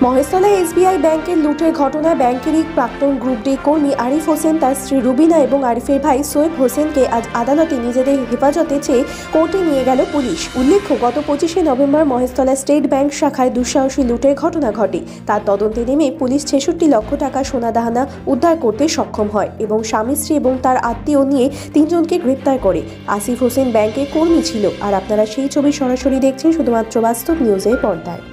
মহেশতলায় SBI ব্যাংকের লুটের ঘটনায় ব্যাংকেরই প্রাক্তন গ্রুপ ডি কর্মী আরিফ হোসেন, তার স্ত্রী রুবিনা এবং আরিফের ভাই সোয়েব হোসেনকে আজ আদালতে নিজেদের হেফাজতে চেয়ে কোর্টে নিয়ে গেল পুলিশ। উল্লেখ্য, গত 25শে নভেম্বর মহেশতলা স্টেট ব্যাংক শাখায় দুঃসাহসী লুটের ঘটনা ঘটে। তার তদন্তে নেমে পুলিশ 66 লক্ষ টাকা সোনাদাহানা উদ্ধার করতে সক্ষম হয় এবং স্বামী স্ত্রী এবং তার আত্মীয় নিয়ে 3 জনকে গ্রেপ্তার করে। আসিফ হোসেন ব্যাংকের কর্মী ছিল। আর আপনারা সেই ছবি সরাসরি দেখছেন শুধুমাত্র বাস্তব নিউজের পর্দায়।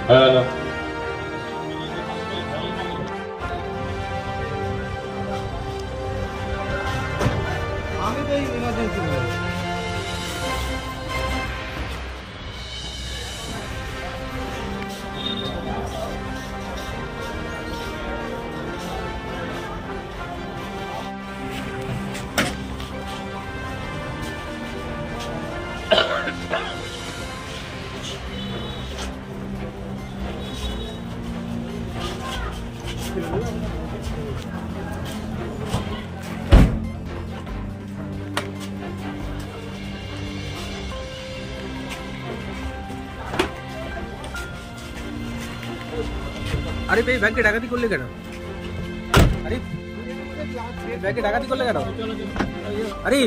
Hello. আমি তো এই ইমার্জেন্সি আরে ভাই ব্যাংকে ডাকাতি করলে কেন? আরে ব্যাংকে ডাকাতি করলে কেন? আরে